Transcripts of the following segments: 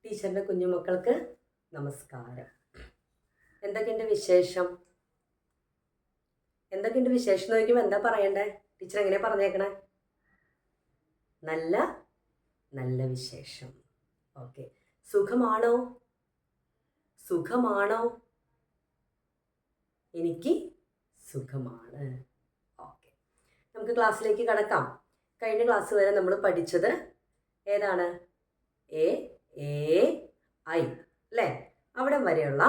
ടീച്ചറിൻ്റെ കുഞ്ഞുമക്കൾക്ക് നമസ്കാരം. എന്തൊക്കെയുണ്ട് വിശേഷം? എന്തൊക്കെയുണ്ട് വിശേഷം എന്ന് ചോദിക്കുമ്പോൾ എന്താ പറയണ്ടേ? ടീച്ചർ എങ്ങനെ പറഞ്ഞേക്കണേ? നല്ല നല്ല വിശേഷം. ഓക്കെ. സുഖമാണോ? സുഖമാണോ? എനിക്ക് സുഖമാണ്. ഓക്കെ, നമുക്ക് ക്ലാസ്സിലേക്ക് കടക്കാം. കഴിഞ്ഞ ക്ലാസ് വരെ നമ്മൾ പഠിച്ചത് ഏതാണ്? എ ഐ അല്ലേ? അവിടെ വരെയുള്ള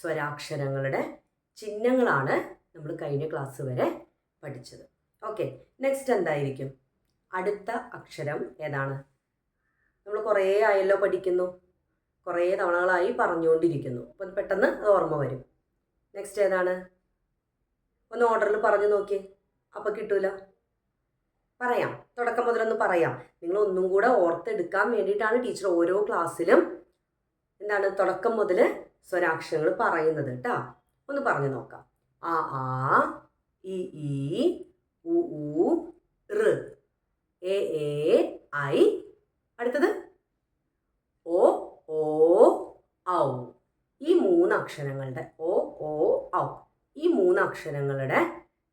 സ്വരാക്ഷരങ്ങളുടെ ചിഹ്നങ്ങളാണ് നമ്മൾ കഴിഞ്ഞ ക്ലാസ് വരെ പഠിച്ചത്. ഓക്കെ, നെക്സ്റ്റ് എന്തായിരിക്കും? അടുത്ത അക്ഷരം ഏതാണ്? നമ്മൾ കുറേ ആയല്ലോ പഠിക്കുന്നു, കുറേ തവണകളായി പറഞ്ഞുകൊണ്ടിരിക്കുന്നു. അപ്പം പെട്ടെന്ന് അത് ഓർമ്മ വരും. നെക്സ്റ്റ് ഏതാണ്? ഒന്ന് ഓർഡറിൽ പറഞ്ഞു നോക്കിയേ, അപ്പം കിട്ടൂല. പറയാം, തുടക്കം മുതലൊന്ന് പറയാം. നിങ്ങൾ ഒന്നും കൂടെ ഓർത്തെടുക്കാൻ വേണ്ടിയിട്ടാണ് ടീച്ചർ ഓരോ ക്ലാസ്സിലും തുടക്കം മുതൽ സ്വരാക്ഷരങ്ങൾ പറയുന്നത് കേട്ടോ. ഒന്ന് പറഞ്ഞു നോക്കാം. ആ ആ, ഇ ഈ, ഉ ഊ, ഋ, എ ഐ. അടുത്തത് ഓ ഓ ഔ. ഈ മൂന്ന് അക്ഷരങ്ങളുടെ ഈ മൂന്ന് അക്ഷരങ്ങളുടെ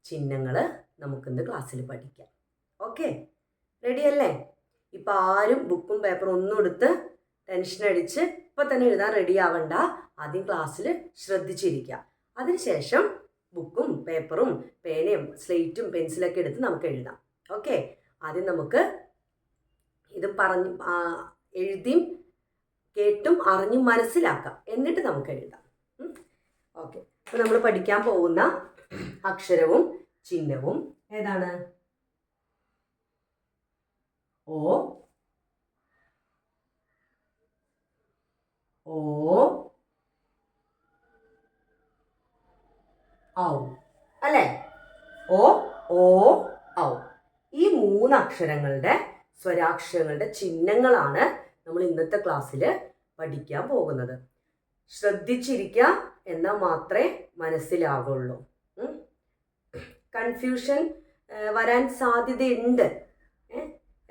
ചിഹ്നങ്ങൾ നമുക്കിന്ന് ക്ലാസ്സിൽ പഠിക്കാം. ഓക്കെ, റെഡിയല്ലേ? ഇപ്പം ആരും ബുക്കും പേപ്പറും ഒന്നും എടുത്ത് ടെൻഷൻ അടിച്ച് ഇപ്പം തന്നെ എഴുതാൻ റെഡി ആവണ്ട. ആദ്യം ക്ലാസ്സിൽ ശ്രദ്ധിച്ചിരിക്കുക. അതിനുശേഷം ബുക്കും പേപ്പറും പേനയും സ്ലേറ്റും പെൻസിലൊക്കെ എടുത്ത് നമുക്ക് എഴുതാം. ഓക്കെ, ആദ്യം നമുക്ക് ഇത് എഴുതിയും കേട്ടും അറിഞ്ഞും മനസ്സിലാക്കാം, എന്നിട്ട് നമുക്ക് എഴുതാം. ഓക്കെ, അപ്പോൾ നമ്മൾ പഠിക്കാൻ പോകുന്ന അക്ഷരവും ചിഹ്നവും ഏതാണ്? ഓ ഓ ഔ അല്ലേ? ഓ ഓ ഔ. ഈ മൂന്ന് അക്ഷരങ്ങളുടെ സ്വരാക്ഷരങ്ങളുടെ ചിഹ്നങ്ങളാണ് നമ്മൾ ഇന്നത്തെ ക്ലാസ്സിൽ പഠിക്കാൻ പോകുന്നത്. ശ്രദ്ധിച്ചിരിക്കുക, എന്നാൽ മാത്രമേ മനസ്സിലാവുള്ളൂ. കൺഫ്യൂഷൻ വരാൻ സാധ്യതയുണ്ട്.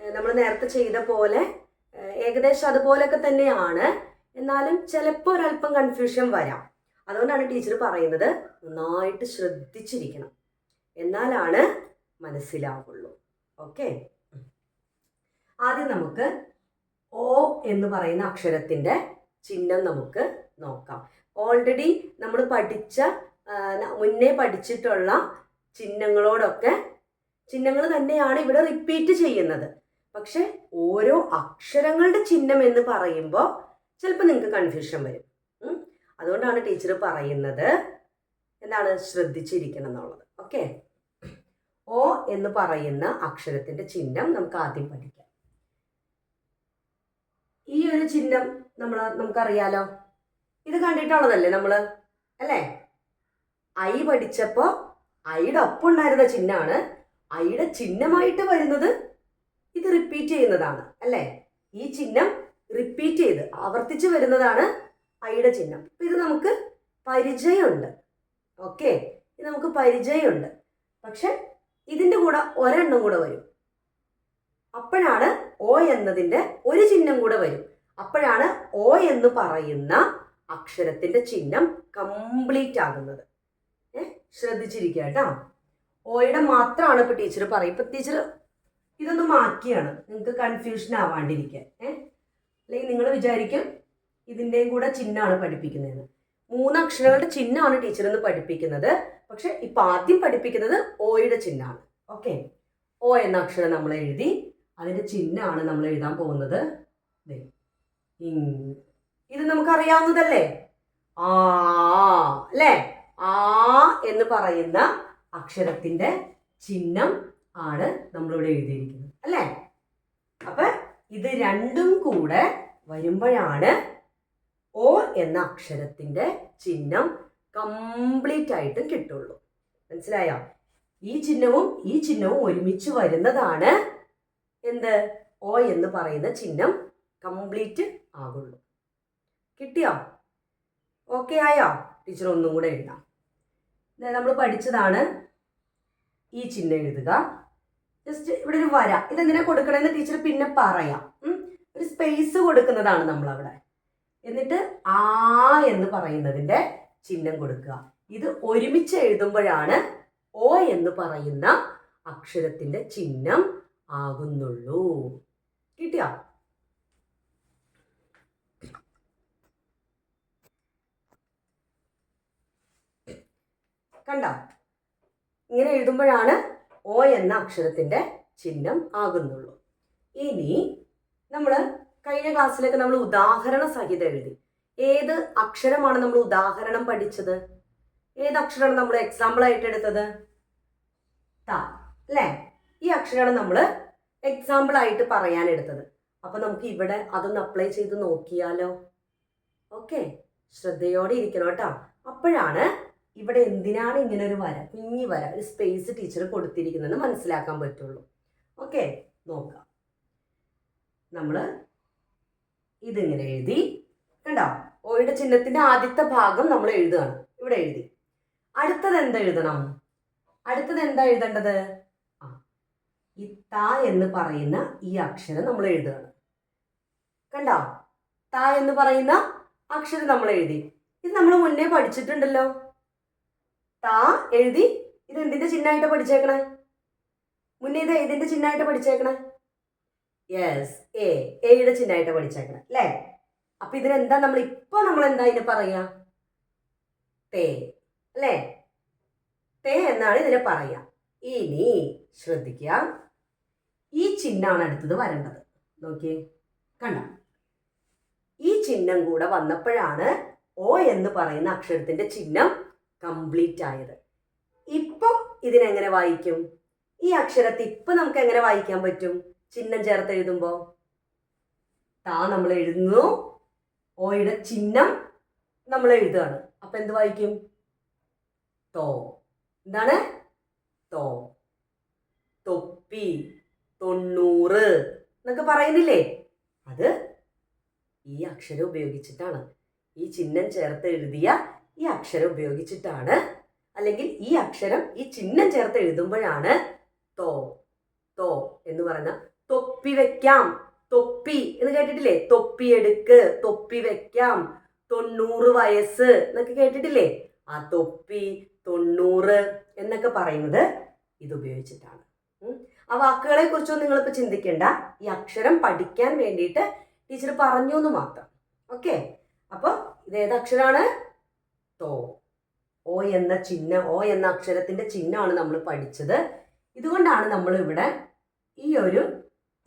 നമ്മൾ നേരത്തെ ചെയ്ത പോലെ ഏകദേശം അതുപോലൊക്കെ തന്നെയാണ്, എന്നാലും ചിലപ്പോൾ ഒരല്പം കൺഫ്യൂഷൻ വരാം. അതുകൊണ്ടാണ് ടീച്ചർ പറയുന്നത് നന്നായിട്ട് ശ്രദ്ധിച്ചിരിക്കണം, എന്നാലാണ് മനസ്സിലാവുള്ളൂ. ഓക്കെ, ആദ്യം നമുക്ക് ഓ എന്ന് പറയുന്ന അക്ഷരത്തിൻ്റെ ചിഹ്നം നമുക്ക് നോക്കാം. ഓൾറെഡി നമ്മൾ മുന്നേ പഠിച്ചിട്ടുള്ള ചിഹ്നങ്ങൾ തന്നെയാണ് ഇവിടെ റിപ്പീറ്റ് ചെയ്യുന്നത്. പക്ഷെ ഓരോ അക്ഷരങ്ങളുടെ ചിഹ്നം എന്ന് പറയുമ്പോൾ ചിലപ്പോൾ നിങ്ങൾക്ക് കൺഫ്യൂഷൻ വരും. അതുകൊണ്ടാണ് ടീച്ചർ പറയുന്നത് ശ്രദ്ധിച്ചിരിക്കണം എന്നുള്ളത്. ഓക്കെ, ഓ എന്ന് പറയുന്ന അക്ഷരത്തിന്റെ ചിഹ്നം നമുക്ക് ആദ്യം പഠിക്കാം. ഈ ഒരു ചിഹ്നം നമുക്കറിയാലോ, ഇത് കണ്ടിട്ടുള്ളതല്ലേ നമ്മൾ, അല്ലേ? ഐ പഠിച്ചപ്പോൾ ഐയുടെ ഒപ്പം ഉണ്ടായിരുന്ന ചിഹ്നമാണ്. ഐയുടെ ചിഹ്നമായിട്ട് വരുന്നത് ഇത് റിപ്പീറ്റ് ചെയ്യുന്നതാണ്, അല്ലേ? ഈ ചിഹ്നം റിപ്പീറ്റ് ചെയ്ത് ആവർത്തിച്ച് വരുന്നതാണ് ഐയുടെ ചിഹ്നം. അപ്പം ഇത് നമുക്ക് പരിചയമുണ്ട്. ഓക്കെ, ഇത് നമുക്ക് പരിചയമുണ്ട്. പക്ഷെ ഇതിൻ്റെ കൂടെ ഒരെണ്ണം കൂടെ വരും. അപ്പോഴാണ് ഓ എന്നതിൻ്റെ ഒരു ചിഹ്നം കൂടെ വരും. അപ്പോഴാണ് ഓ എന്ന് പറയുന്ന അക്ഷരത്തിൻ്റെ ചിഹ്നം കംപ്ലീറ്റ് ആകുന്നത്. ശ്രദ്ധിച്ചിരിക്കുക കേട്ടോ. ഓയുടെ മാത്രമാണ് ഇപ്പം ടീച്ചർ പറയും. ഇപ്പം ടീച്ചർ ഇതൊന്ന് മാറ്റിയാണ് നിങ്ങൾക്ക് കൺഫ്യൂഷൻ ആവാണ്ടിരിക്കാൻ. അല്ലെങ്കിൽ നിങ്ങൾ വിചാരിക്കും ഇതിൻ്റെയും കൂടെ ചിഹ്നമാണ് പഠിപ്പിക്കുന്നതെന്ന്. മൂന്ന് അക്ഷരങ്ങളുടെ ചിഹ്നമാണ് ടീച്ചർ ഇന്ന് പഠിപ്പിക്കുന്നത്. പക്ഷെ ഇപ്പം ആദ്യം പഠിപ്പിക്കുന്നത് ഓയുടെ ചിഹ്നമാണ്. ഓക്കെ, ഓ എന്ന അക്ഷരം നമ്മൾ എഴുതി, അതിൻ്റെ ചിഹ്നമാണ് നമ്മൾ എഴുതാൻ പോകുന്നത്. ഇത് നമുക്കറിയാവുന്നതല്ലേ? ആ അല്ലേ? ആ എന്ന് പറയുന്ന അക്ഷരത്തിൻ്റെ ചിഹ്നം ആണ് നമ്മളിവിടെ എഴുതിയിരിക്കുന്നത്, അല്ലേ? അപ്പൊ ഇത് രണ്ടും കൂടെ വരുമ്പോഴാണ് ഓ എന്ന അക്ഷരത്തിൻ്റെ ചിഹ്നം കംപ്ലീറ്റ് ആയിട്ടും കിട്ടുള്ളൂ. മനസ്സിലായോ? ഈ ചിഹ്നവും ഒരുമിച്ച് വരുന്നതാണ് ഓ എന്ന് പറയുന്ന ചിഹ്നം കംപ്ലീറ്റ് ആകുള്ളൂ. കിട്ടിയോ? ഓക്കെ ആയോ? ടീച്ചർ ഒന്നും കൂടെ എഴുതാം. നമ്മൾ പഠിച്ചതാണ്. ഈ ചിഹ്നം എഴുതുക. ജസ്റ്റ് ഇവിടെ ഒരു വര. ഇതെന്തിനാ കൊടുക്കണമെന്ന് ടീച്ചർ പിന്നെ പറയാം. ഒരു സ്പേസ് കൊടുക്കുന്നതാണ് നമ്മളവിടെ. എന്നിട്ട് ആ എന്ന് പറയുന്നതിൻ്റെ ചിഹ്നം കൊടുക്കുക. ഇത് ഒരുമിച്ച് എഴുതുമ്പോഴാണ് ഓ എന്ന് പറയുന്ന അക്ഷരത്തിൻ്റെ ചിഹ്നം ആകുന്നുള്ളൂ. കിട്ടിയോ? കണ്ടോ? ഇങ്ങനെ എഴുതുമ്പോഴാണ് ഓ എന്ന അക്ഷരത്തിൻ്റെ ചിഹ്നം ആകുന്നുള്ളൂ. ഇനി നമ്മൾ കഴിഞ്ഞ ക്ലാസ്സിലൊക്കെ നമ്മൾ ഉദാഹരണ സഹിതം എഴുതി. ഏത് അക്ഷരമാണ് നമ്മൾ ഉദാഹരണം പഠിച്ചത്? ഏത് അക്ഷരമാണ് നമ്മൾ എക്സാമ്പിൾ ആയിട്ട് എടുത്തത്? ത അല്ലേ? ഈ അക്ഷരമാണ് നമ്മൾ എക്സാമ്പിൾ ആയിട്ട് പറയാൻ എടുത്തത്. അപ്പൊ നമുക്ക് ഇവിടെ അതൊന്ന് അപ്ലൈ ചെയ്ത് നോക്കിയാലോ? ഓക്കെ, ശ്രദ്ധയോടെ ഇരിക്കണം കേട്ടോ. അപ്പോഴാണ് ഇവിടെ എന്തിനാണ് ഇങ്ങനെ ഒരു വര, കുഞ്ഞി വര, ഒരു സ്പേസ് ടീച്ചർ കൊടുത്തിരിക്കുന്നതെന്ന് മനസ്സിലാക്കാൻ പറ്റുള്ളൂ. ഓക്കെ, നോക്കാം. നമ്മൾ ഇതിങ്ങനെ എഴുതി. കണ്ടോ? ഓയുടെ ചിഹ്നത്തിന്റെ ആദ്യത്തെ ഭാഗം നമ്മൾ എഴുതുകയാണ്. ഇവിടെ എഴുതി. അടുത്തത് എന്താ എഴുതണം? അടുത്തത് എന്താ എഴുതേണ്ടത്? ഈ ത എന്ന് പറയുന്ന ഈ അക്ഷരം നമ്മൾ എഴുതുകയാണ്. കണ്ടോ? ത എന്ന് പറയുന്ന അക്ഷരം നമ്മൾ എഴുതി. ഇത് നമ്മൾ മുന്നേ പഠിച്ചിട്ടുണ്ടല്ലോ. ത എഴുതി. ഇത് എന്തിന്റെ ചിഹ്നമായിട്ട് പഠിച്ചേക്കണേ? മുന്നേ ഇത് ഏതിന്റെ ചിഹ്നമായിട്ട് പഠിച്ചേക്കണേ? യെസ്, എയുടെ ചിഹ്നമായിട്ട് പഠിച്ചേക്കണേ അല്ലേ? അപ്പൊ ഇതിനെന്താ നമ്മൾ എന്താ ഇതിനെ പറയാ? തേ അല്ലേ? തേ എന്നാണ് ഇതിനെ പറയാ. ഇനി ശ്രദ്ധിക്കുക, ഈ ചിഹ്നമാണ് അടുത്തത് വരേണ്ടത്. നോക്കിയേ, കണ്ട? ഈ ചിഹ്നം കൂടെ വന്നപ്പോഴാണ് ഓ എന്ന് പറയുന്ന അക്ഷരത്തിന്റെ ചിഹ്നം കംപ്ലീറ്റ് ആയത്. ഇപ്പൊ ഇതിനെങ്ങനെ വായിക്കും? ഈ അക്ഷരത്തെ ഇപ്പൊ നമുക്ക് എങ്ങനെ വായിക്കാൻ പറ്റും? ചിഹ്നം ചേർത്ത് എഴുതുമ്പോ താ നമ്മൾ എഴുതുന്നു, ഓയുടെ ചിഹ്നം നമ്മൾ എഴുതുകയാണ്. അപ്പൊ എന്ത് വായിക്കും? തോ. എന്താണ്? തോ. തൊപ്പി, 90 എന്നൊക്കെ പറയുന്നില്ലേ? അത് ഈ അക്ഷരം ഉപയോഗിച്ചിട്ടാണ്. ഈ ചിഹ്നം ചേർത്ത് എഴുതിയ ഈ അക്ഷരം ഉപയോഗിച്ചിട്ടാണ്. അല്ലെങ്കിൽ ഈ അക്ഷരം ഈ ചിഹ്നം ചേർത്ത് എഴുതുമ്പോഴാണ് തോ തോ എന്ന് പറഞ്ഞ തൊപ്പി വെക്കാം. തൊപ്പി എന്ന് കേട്ടിട്ടില്ലേ? തൊപ്പി എടുക്ക്, തൊപ്പി വെക്കാം, 90 വയസ്സ് എന്നൊക്കെ കേട്ടിട്ടില്ലേ? ആ തൊപ്പി, 90 എന്നൊക്കെ പറയുന്നത് ഇത് ഉപയോഗിച്ചിട്ടാണ്. ആ വാക്കുകളെ കുറിച്ചൊന്നും നിങ്ങളിപ്പോ ചിന്തിക്കേണ്ട. ഈ അക്ഷരം പഠിക്കാൻ വേണ്ടിയിട്ട് ടീച്ചർ പറഞ്ഞു എന്ന് മാത്രം. ഓക്കെ, അപ്പൊ ഇത് ഏത് അക്ഷരമാണ്? തോ. ഓ എന്ന ചിഹ്നം, ഓ എന്ന അക്ഷരത്തിന്റെ ചിഹ്നമാണ് നമ്മൾ പഠിച്ചത്. ഇതുകൊണ്ടാണ് നമ്മൾ ഇവിടെ ഈ ഒരു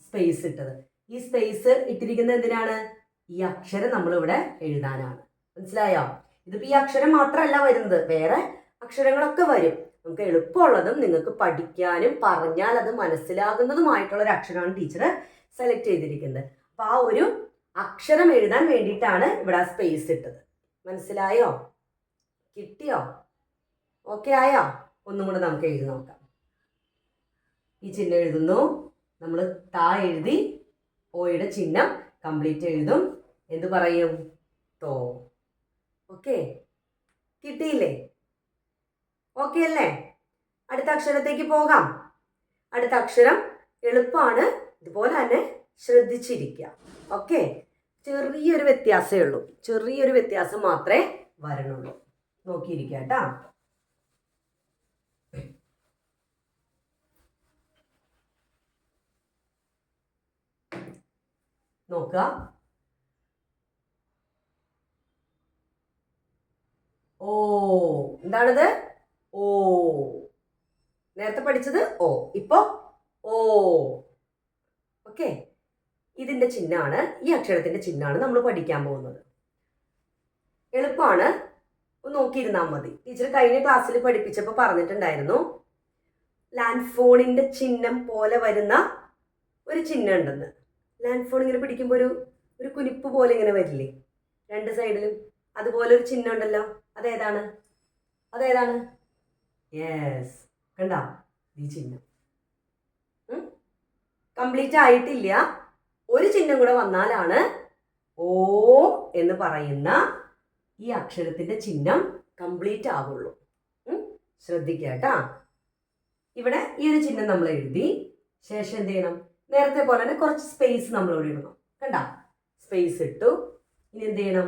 സ്പേസ് ഇട്ടത്. ഈ സ്പേസ് ഇട്ടിരിക്കുന്നത് എന്തിനാണ്? ഈ അക്ഷരം നമ്മളിവിടെ എഴുതാനാണ്. മനസ്സിലായോ? ഇതിപ്പോ ഈ അക്ഷരം മാത്രമല്ല വരുന്നത്, വേറെ അക്ഷരങ്ങളൊക്കെ വരും. നമുക്ക് എളുപ്പമുള്ളതും നിങ്ങൾക്ക് പഠിക്കാനും പറഞ്ഞാൽ അത് മനസ്സിലാകുന്നതുമായിട്ടുള്ള ഒരു അക്ഷരമാണ് ടീച്ചർ സെലക്ട് ചെയ്തിരിക്കുന്നത്. അപ്പൊ ആ ഒരു അക്ഷരം എഴുതാൻ വേണ്ടിയിട്ടാണ് ഇവിടെ ആ സ്പേസ് ഇട്ടത്. മനസ്സിലായോ? കിട്ടിയോ? ഓക്കെ ആയോ? ഒന്നും കൂടെ നമുക്ക് എഴുതി നോക്കാം. ഈ ചിഹ്നം എഴുതുന്നു, നമ്മൾ താ എഴുതി, ഓയുടെ ചിഹ്നം കംപ്ലീറ്റ് എഴുതും. എന്ത് പറയും? തോ. ഓക്കെ, കിട്ടിയില്ലേ? ഓക്കെ അല്ലേ? അടുത്ത അക്ഷരത്തേക്ക് പോകാം. അടുത്ത അക്ഷരം എളുപ്പമാണ്, ഇതുപോലെ തന്നെ ശ്രദ്ധിച്ചിരിക്കുക. ഓക്കെ, ചെറിയൊരു വ്യത്യാസമേ ഉള്ളൂ, ചെറിയൊരു വ്യത്യാസം മാത്രമേ വരണുള്ളൂ. നോക്കിയിരിക്കുക കേട്ടോ. നോക്കുക. ഓ. എന്താണിത്? ഓ. നേരത്തെ പഠിച്ചത് ഓ, ഇപ്പൊ ഓ. ഓക്കെ, ഇതിന്റെ ചിഹ്നമാണ്, ഈ അക്ഷരത്തിന്റെ ചിഹ്നമാണ് നമ്മൾ പഠിക്കാൻ പോകുന്നത്. എളുപ്പമാണ്, ഒന്ന് നോക്കിയിരുന്നാൽ മതി. ടീച്ചർ കഴിഞ്ഞ ക്ലാസ്സിൽ പഠിപ്പിച്ചപ്പോൾ പറഞ്ഞിട്ടുണ്ടായിരുന്നു, ലാൻഡ് ഫോണിന്റെ ചിഹ്നം പോലെ വരുന്ന ഒരു ചിഹ്നം ഉണ്ടെന്ന്. ലാൻഡ് ഫോൺ ഇങ്ങനെ പിടിക്കുമ്പോൾ ഒരു കുനിപ്പ് പോലെ ഇങ്ങനെ വരില്ലേ രണ്ട് സൈഡിലും? അതുപോലെ ഒരു ചിഹ്നം ഉണ്ടല്ലോ, അതേതാണ്? അതേതാണ്? യെസ്, കണ്ട? ഈ ചിഹ്നം കംപ്ലീറ്റ് ആയിട്ടില്ല. ഒരു ചിഹ്നം കൂടെ വന്നാലാണ് ഓ എന്ന് പറയുന്ന ഈ അക്ഷരത്തിന്റെ ചിഹ്നം കംപ്ലീറ്റ് ആവുള്ളൂ. ശ്രദ്ധിക്കുക കേട്ടാ. ഇവിടെ ഈ ഒരു ചിഹ്നം നമ്മൾ എഴുതി ശേഷം എന്ത് ചെയ്യണം? നേരത്തെ പോലെ തന്നെ കുറച്ച് സ്പേസ് നമ്മളിവിടെ ഇടണം. കണ്ട? സ്പേസ് ഇട്ടു. ഇനി എന്ത് ചെയ്യണം?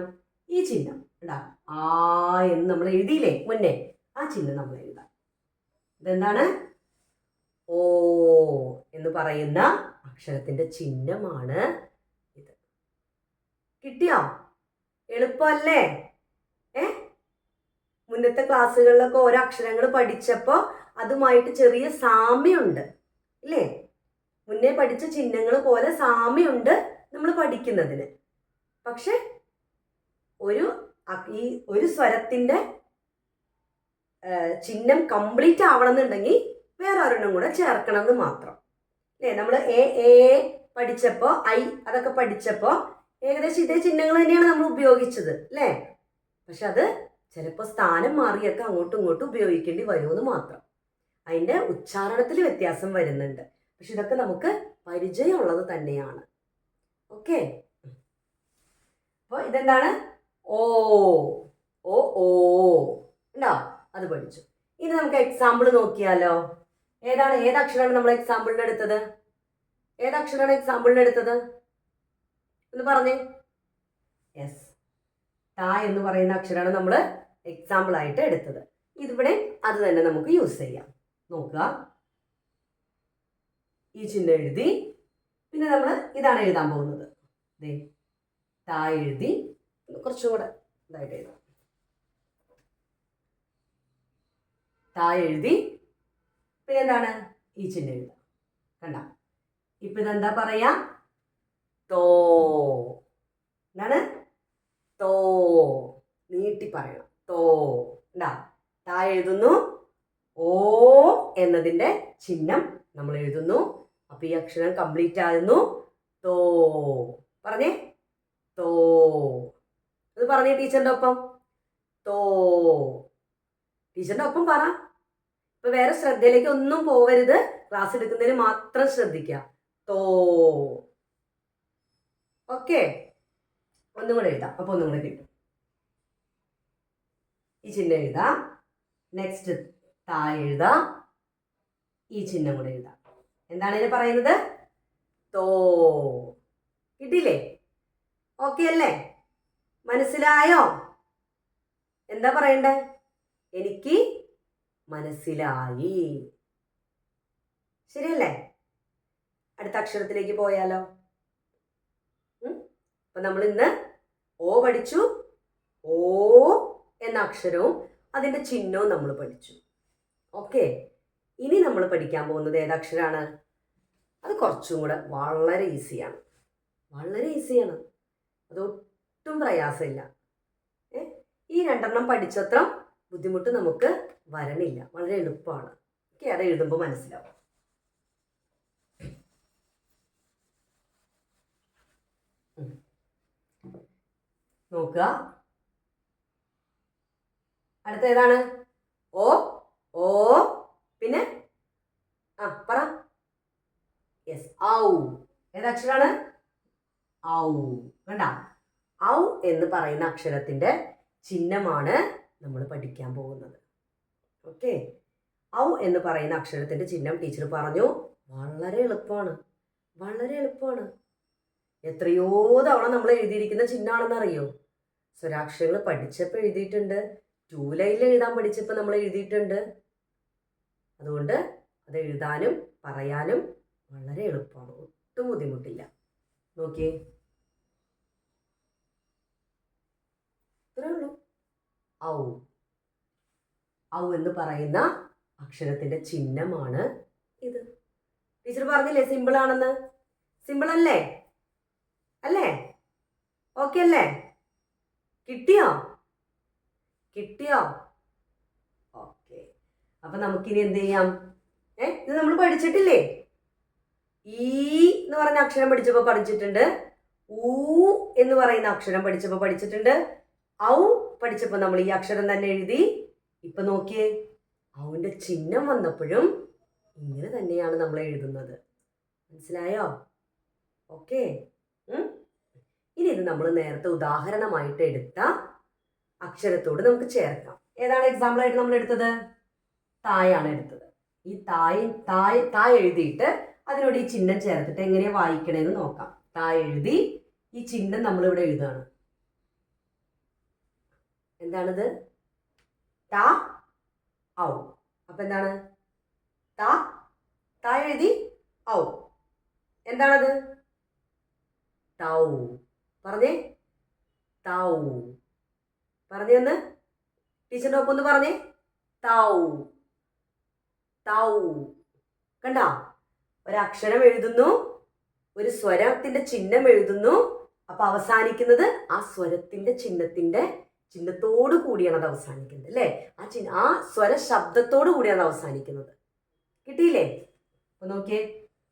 ഈ ചിഹ്നം ഉണ്ടാ ആ എന്ന് നമ്മൾ എഴുതിയില്ലേ മുന്നേ, ആ ചിഹ്നം നമ്മൾ എഴുതാം. ഇതെന്താണ്? ഓ എന്ന് പറയുന്ന അക്ഷരത്തിന്റെ ചിഹ്നമാണ് ഇത്. കിട്ടിയോ? എളുപ്പമല്ലേ? മുന്നത്തെ ക്ലാസ്സുകളിലൊക്കെ ഓരോ അക്ഷരങ്ങൾ പഠിച്ചപ്പോൾ അതുമായിട്ട് ചെറിയ സാമ്യമുണ്ട് ഇല്ലേ? മുന്നേ പഠിച്ച ചിഹ്നങ്ങൾ പോലെ സാമ്യമുണ്ട് നമ്മൾ പഠിക്കുന്നതിന്. പക്ഷെ ഒരു സ്വരത്തിന്റെ ചിഹ്നം കംപ്ലീറ്റ് ആവണമെന്നുണ്ടെങ്കിൽ വേറെ ഒരെണ്ണം കൂടെ ചേർക്കണം എന്ന് മാത്രം അല്ലേ? നമ്മൾ എ പഠിച്ചപ്പോൾ ഐ അതൊക്കെ പഠിച്ചപ്പോൾ ഏകദേശം ഇതേ ചിഹ്നങ്ങൾ തന്നെയാണ് നമ്മൾ ഉപയോഗിച്ചത് അല്ലേ? പക്ഷെ അത് ചിലപ്പോൾ സ്ഥാനം മാറിയൊക്കെ അങ്ങോട്ടും ഇങ്ങോട്ടും ഉപയോഗിക്കേണ്ടി വരുമെന്ന് മാത്രം. അതിൻ്റെ ഉച്ചാരണത്തിൽ വ്യത്യാസം വരുന്നുണ്ട്. പക്ഷെ ഇതൊക്കെ നമുക്ക് പരിചയമുള്ളത് തന്നെയാണ്. ഓക്കെ, അപ്പോൾ ഇതെന്താണ്? ഓ ഓ ഓ ഉണ്ടോ? അത് പഠിച്ചു. ഇനി നമുക്ക് എക്സാമ്പിൾ നോക്കിയാലോ? ഏതക്ഷരമാണ് നമ്മൾ എക്സാമ്പിളിന് എടുത്തത്? ഏതക്ഷരമാണ് എക്സാമ്പിളിന് എടുത്തത് എന്ന് പറഞ്ഞേ. യെസ്, ത എന്ന് പറയുന്ന അക്ഷരമാണ് നമ്മൾ എക്സാമ്പിൾ ആയിട്ട് എടുത്തത്. ഇതിവിടെ അത് തന്നെ നമുക്ക് യൂസ് ചെയ്യാം. നോക്കുക, ഈ ചിഹ്നം എഴുതി, പിന്നെ നമ്മൾ ഇതാണ് എഴുതാൻ പോകുന്നത്. ത എഴുതി, കുറച്ചും കൂടെ ഇതായിട്ട് എഴുതാം. ത എഴുതി, പിന്നെ എന്താണ്? ഈ ചിഹ്നം എഴുതാം. കണ്ട, ഇപ്പൊ ഇതെന്താ പറയാ? തോ. എന്താണ്? തോ. നീട്ടി പറയണം. തോ. ഉണ്ടാ, ത എഴുതുന്നു, ഓ എന്നതിൻ്റെ ചിഹ്നം നമ്മൾ എഴുതുന്നു. അപ്പൊ ഈ അക്ഷരം കംപ്ലീറ്റ് ആകുന്നു. തോ. പറഞ്ഞേ, തോ. അത് പറഞ്ഞേ ടീച്ചറിന്റെ ഒപ്പം. തോ. ടീച്ചറിന്റെ ഒപ്പം പറ. ഇപ്പൊ വേറെ ശ്രദ്ധയിലേക്ക് ഒന്നും പോവരുത്, ക്ലാസ് എടുക്കുന്നതിന് മാത്രം ശ്രദ്ധിക്കുക. തോ. ഓക്കെ, ഒന്നും കൂടെ എഴുതാം. അപ്പൊ ഒന്നും കൂടെ കിട്ടും. ഈ ചിഹ്നം എഴുതാം. നെക്സ്റ്റ് ത എഴുതാം. ഈ ചിഹ്നം കൂടെ എഴുതാം. എന്താണ് ഇതിന് പറയുന്നത്? തോ. കിട്ടിയില്ലേ? ഓക്കെ അല്ലേ? മനസ്സിലായോ? എന്താ പറയണ്ടേ? എനിക്ക് മനസ്സിലായി. ശരിയല്ലേ? അടുത്ത അക്ഷരത്തിലേക്ക് പോയാലോ? അപ്പൊ നമ്മൾ ഇന്ന് ഓ പഠിച്ചു. ഓ എന്ന അക്ഷരവും അതിന്റെ ചിഹ്നവും നമ്മൾ പഠിച്ചു. ഓക്കെ, ഇനി നമ്മൾ പഠിക്കാൻ പോകുന്നത് ഏതക്ഷരാണ്? അത് കുറച്ചും കൂടെ വളരെ ഈസിയാണ്. വളരെ ഈസിയാണ്, അതൊട്ടും പ്രയാസമില്ല. ഈ രണ്ടെണ്ണം പഠിച്ചത്ര ബുദ്ധിമുട്ട് നമുക്ക് വരണില്ല. വളരെ എളുപ്പമാണ്. ഓക്കെ, അത് എഴുതുമ്പോൾ മനസ്സിലാവും. നോക്കുക, അടുത്ത ഏതാണ്? ഓ. ഓ പിന്നെ പറ. യെസ്, ഔ. ഏതക്ഷരാണ്? ഔ. കണ്ട, ഔ എന്ന് പറയുന്ന അക്ഷരത്തിന്റെ ചിഹ്നമാണ് നമ്മൾ പഠിക്കാൻ പോകുന്നത്. ഓക്കെ, ഔ എന്ന് പറയുന്ന അക്ഷരത്തിന്റെ ചിഹ്നം ടീച്ചർ പറഞ്ഞു. വളരെ എളുപ്പമാണ്, വളരെ എളുപ്പമാണ്. എത്രയോ തവണ നമ്മൾ എഴുതിയിരിക്കുന്ന ചിഹ്നമാണെന്ന് അറിയോ? സ്വരാക്ഷരങ്ങൾ പഠിച്ചപ്പോൾ എഴുതിയിട്ടുണ്ട്, 2 ലൈനിൽ എഴുതാൻ പഠിച്ചപ്പോൾ നമ്മൾ എഴുതിയിട്ടുണ്ട്. അതുകൊണ്ട് അത് എഴുതാനും പറയാനും വളരെ എളുപ്പമാണ്, ഒട്ടും ബുദ്ധിമുട്ടില്ല. നോക്കിയേ, ഇത്രേ ഉള്ളൂ. ഔ. ഔ എന്ന് പറയുന്ന അക്ഷരത്തിന്റെ ചിഹ്നമാണ് ഇത്. ടീച്ചർ പറഞ്ഞില്ലേ സിമ്പിൾ ആണെന്ന്? സിമ്പിൾ അല്ലേ? അല്ലേ? ഓക്കെ അല്ലേ? കിട്ടിയോ? കിട്ടിയോ? ഓക്കെ, അപ്പൊ നമുക്കിനി എന്ത് ചെയ്യാം? ഇത് നമ്മൾ പഠിച്ചിട്ടില്ലേ? ഈ എന്ന് പറയുന്ന അക്ഷരം പഠിച്ചപ്പോൾ പഠിച്ചിട്ടുണ്ട്. ഊ എന്ന് പറയുന്ന അക്ഷരം പഠിച്ചപ്പോൾ പഠിച്ചിട്ടുണ്ട്. ഔ പഠിച്ചപ്പോൾ നമ്മൾ ഈ അക്ഷരം തന്നെ എഴുതി. ഇപ്പൊ നോക്കിയേ, ഔവിന്റെ ചിഹ്നം വന്നപ്പോഴും ഇങ്ങനെ തന്നെയാണ് നമ്മൾ എഴുതുന്നത്. മനസ്സിലായോ? ഓക്കെ, ഇനി ഇത് നമ്മൾ നേരത്തെ ഉദാഹരണമായിട്ട് എടുത്ത അക്ഷരത്തോട് നമുക്ക് ചേർക്കാം. ഏതാണ് എക്സാമ്പിൾ ആയിട്ട് നമ്മൾ എടുത്തത്? തായാണ് എടുത്തത്. ഈ തായ് എഴുതിയിട്ട് അതിനോട് ഈ ചിഹ്നം ചേർത്തിട്ട് എങ്ങനെയാ വായിക്കണേന്ന് നോക്കാം. തായ് എഴുതി, ഈ ചിഹ്നം നമ്മളിവിടെ എഴുതുകയാണ്. എന്താണിത്? ത ഔ. അപ്പൊ എന്താണ്? ത ത എഴുതി ഔ. എന്താണത്? തൗ. പറഞ്ഞേ, തൗ. പറഞ്ഞേ ഒന്ന്, ടീച്ചറിന്റെ ഒപ്പം ഒന്ന് പറഞ്ഞേ, തൗ തൗ. കണ്ടോ? ഒരക്ഷരം എഴുതുന്നു, ഒരു സ്വരത്തിന്റെ ചിഹ്നം എഴുതുന്നു. അപ്പൊ അവസാനിക്കുന്നത് ആ സ്വരത്തിന്റെ ചിഹ്നത്തോടു കൂടിയാണ് അത് അവസാനിക്കുന്നത്, അല്ലേ? ആ സ്വര ശബ്ദത്തോടു കൂടിയാണ് അവസാനിക്കുന്നത്. കിട്ടിയില്ലേ? അപ്പൊ നോക്കിയേ,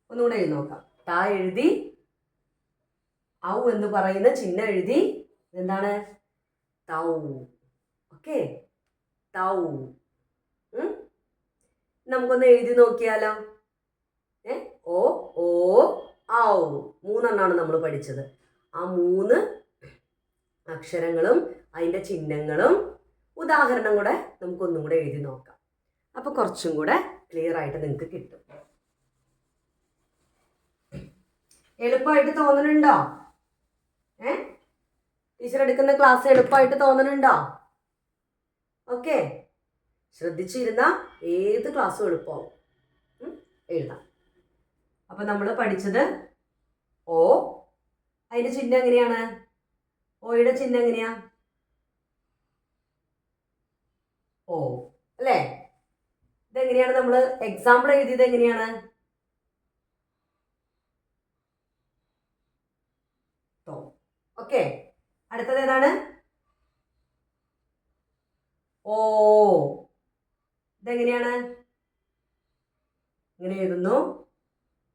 ഒന്നുകൂടെ എഴുതി നോക്കാം. ത എഴുതി, ഔ എന്ന് പറയുന്ന ചിഹ്നം എഴുതി. എന്താണ്? തൗ. ഓക്കെ, തൗ. നമുക്കൊന്ന് എഴുതി നോക്കിയാലോ? ഓ ഓ ഔ. 3 എണ്ണമാണ് നമ്മൾ പഠിച്ചത്. ആ 3 അക്ഷരങ്ങളും അതിൻ്റെ ചിഹ്നങ്ങളും ഉദാഹരണം കൂടെ നമുക്കൊന്നും കൂടെ എഴുതി നോക്കാം. അപ്പൊ കുറച്ചും കൂടെ ക്ലിയർ ആയിട്ട് നിങ്ങൾക്ക് കിട്ടും. എളുപ്പമായിട്ട് തോന്നുന്നുണ്ടോ? ടീച്ചർ എടുക്കുന്ന ക്ലാസ് എളുപ്പമായിട്ട് തോന്നുന്നുണ്ടോ? ഓക്കെ, ശ്രദ്ധിച്ചിരുന്ന ഏത് ക്ലാസ്സും എളുപ്പമാവും എഴുതാം. അപ്പൊ നമ്മൾ പഠിച്ചത് ഓ. അതിന്റെ ചിഹ്നം എങ്ങനെയാണ്? ഓയുടെ ചിഹ്നം എങ്ങനെയാ? ഓ, അല്ലേ? ഇതെങ്ങനെയാണ് നമ്മൾ എക്സാമ്പിൾ എഴുതിയത്? എങ്ങനെയാണ്? ഓക്കെ, അടുത്തത് ഏതാണ്? ഓ. ഇതെങ്ങനെയാണ്? ഇങ്ങനെ എഴുതുന്നു.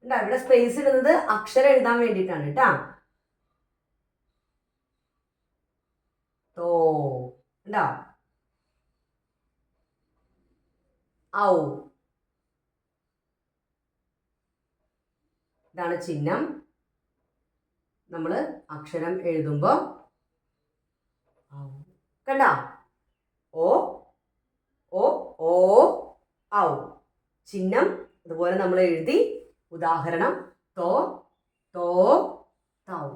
ഇവിടെ സ്പേസ് ഇടുന്നത് അക്ഷരം എഴുതാൻ വേണ്ടിയിട്ടാണ് കേട്ടാ. തോ. ഉണ്ടോ? ഔ. ഇതാണ് ചിഹ്നം. നമ്മൾ അക്ഷരം എഴുതുമ്പോ കണ്ട? ഓ ഓ ഓ ഔ. ചിഹ്നം അതുപോലെ നമ്മൾ എഴുതി. ഉദാഹരണം തോ തോ തൗ.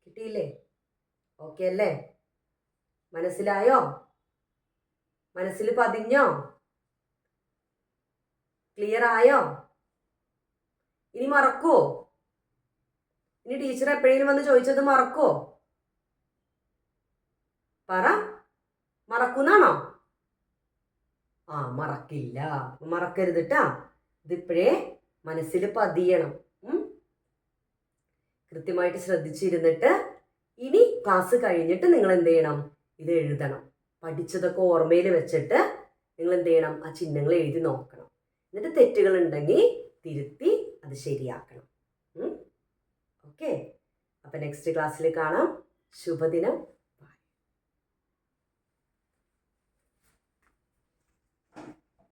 കിട്ടിയില്ലേ? ഓക്കെ അല്ലേ? മനസ്സിലായോ? മനസ്സിൽ പതിഞ്ഞോ? ക്ലിയർ ആയോ? ഇനി മറക്കുവോ? ഇനി ടീച്ചർ എപ്പോഴേലും വന്ന് ചോദിച്ചത് മറക്കുവോ? പറ, മറക്കുന്നാണോ? മറക്കില്ല. മറക്കരുത് ട്ടാ. ഇതിപ്പോഴേ മനസ്സിൽ പതിയണം. കൃത്യമായിട്ട് ശ്രദ്ധിച്ചിരുന്നിട്ട് ഇനി ക്ലാസ് കഴിഞ്ഞിട്ട് നിങ്ങൾ എന്ത് ചെയ്യണം? ഇത് എഴുതണം. പഠിച്ചതൊക്കെ ഓർമ്മയിൽ വെച്ചിട്ട് നിങ്ങൾ എന്ത് ചെയ്യണം? ആ ചിഹ്നങ്ങൾ എഴുതി നോക്കണം. എന്നിട്ട് തെറ്റുകൾ ഉണ്ടെങ്കിൽ തിരുത്തി അത് ശരിയാക്കണം. ഓക്കെ, അപ്പൊ നെക്സ്റ്റ് ക്ലാസ്സിൽ കാണാം. ശുഭദിനം.